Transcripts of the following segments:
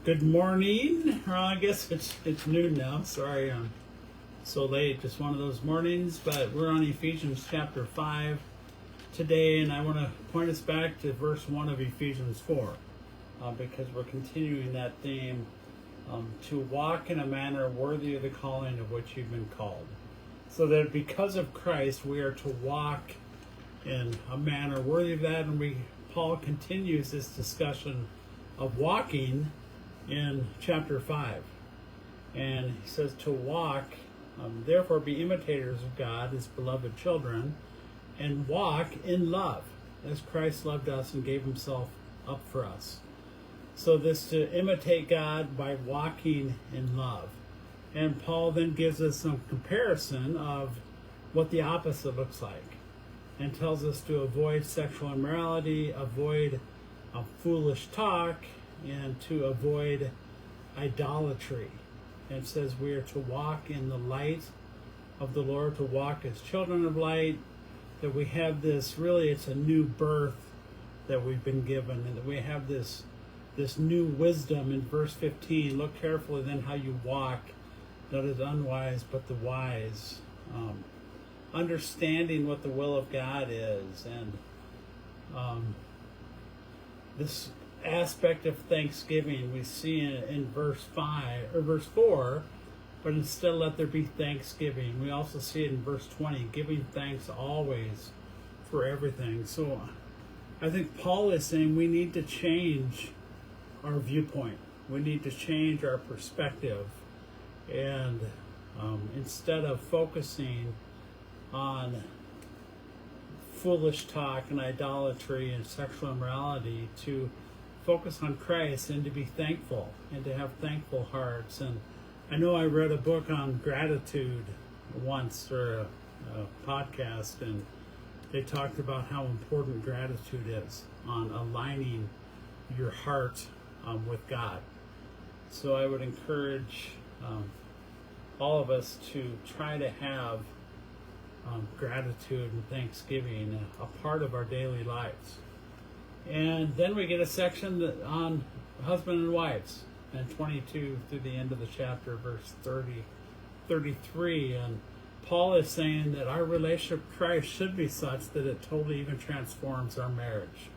Good morning. Well, I guess it's noon now. Sorry I'm so late. Just one of those mornings. But we're on Ephesians chapter 5 today, and I want to point us back to verse 1 of Ephesians 4 because we're continuing that theme, to walk in a manner worthy of the calling of which you've been called. So that because of Christ, we are to walk in a manner worthy of that. And Paul continues this discussion of walking in chapter 5. And he says to walk, therefore be imitators of God as beloved children, and walk in love, as Christ loved us and gave himself up for us. So this to imitate God by walking in love. And Paul then gives us some comparison of what the opposite looks like, and tells us to avoid sexual immorality, avoid foolish talk, and to avoid idolatry. And says we are to walk in the light of the Lord, to walk as children of light, that we have this, really it's a new birth that we've been given, and that we have this new wisdom in verse 15. Look carefully then how you walk, not as unwise but the wise, understanding what the will of God is. And this aspect of thanksgiving we see in verse 4, but instead let there be thanksgiving. We also see it in verse 20, giving thanks always for everything. So I think Paul is saying we need to change our viewpoint. We need to change our perspective, and instead of focusing on foolish talk and idolatry and sexual immorality, to focus on Christ and to be thankful and to have thankful hearts. And I know I read a book on gratitude once, or a podcast, and they talked about how important gratitude is on aligning your heart with God. So I would encourage all of us to try to have gratitude and thanksgiving a part of our daily lives. And then we get a section on husband and wives, and 22 through the end of the chapter, verse 33. And Paul is saying that our relationship with Christ should be such that it totally even transforms our marriage.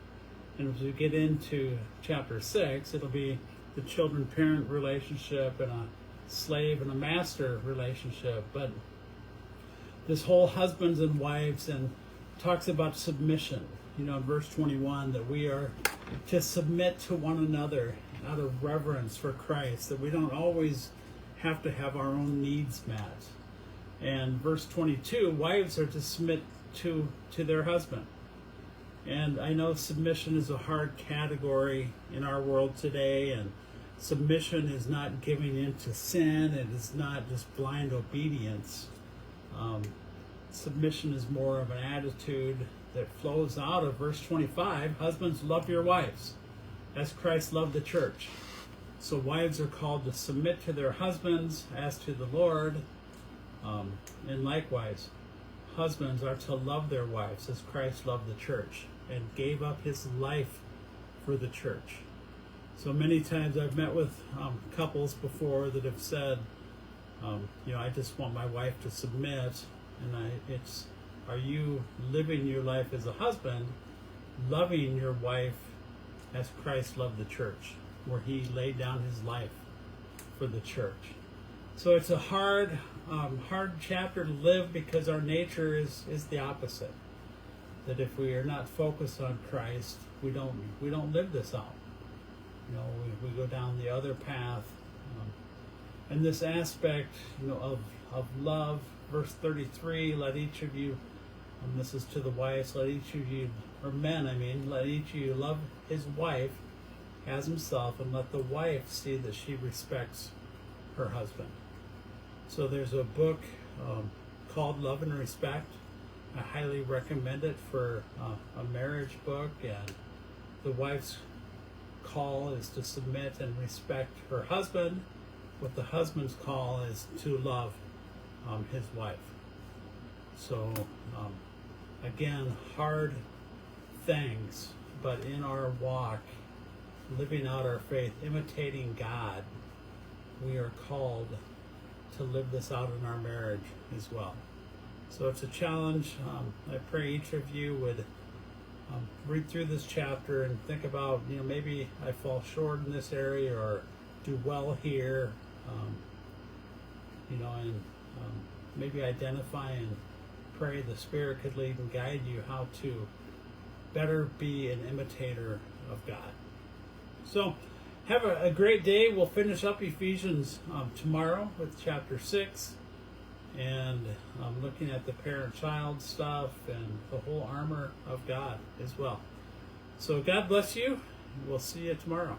And as we get into chapter 6, it'll be the children-parent relationship and a slave and a master relationship. But this whole husbands and wives, and talks about submission. In verse 21, that we are to submit to one another out of reverence for Christ, that we don't always have to have our own needs met. And verse 22, wives are to submit to their husband. And I know submission is a hard category in our world today, and submission is not giving in to sin. It is not just blind obedience. Submission is more of an attitude that flows out of verse 25. Husbands, love your wives as Christ loved the church. So wives are called to submit to their husbands as to the Lord. And likewise, husbands are to love their wives as Christ loved the church and gave up his life for the church. So many times I've met with couples before that have said, I just want my wife to submit. And are you living your life as a husband, loving your wife as Christ loved the church, where he laid down his life for the church? So it's a hard chapter to live, because our nature is the opposite. That if we are not focused on Christ, we don't live this out. We go down the other path. And this aspect, of love. Verse 33, let each of you, and this is to the wives, let each of you, or men, let each of you love his wife as himself, and let the wife see that she respects her husband. So there's a book called Love and Respect. I highly recommend it for a marriage book, and the wife's call is to submit and respect her husband. What the husband's call is to love his wife. So again, hard things, but in our walk living out our faith, imitating God, we are called to live this out in our marriage as well. So it's a challenge. I pray each of you would read through this chapter and think about, maybe I fall short in this area or do well here, and maybe identify and pray the Spirit could lead and guide you how to better be an imitator of God. So have a great day. We'll finish up Ephesians tomorrow with chapter 6 and looking at the parent-child stuff and the whole armor of God as well. So God bless you. We'll see you tomorrow.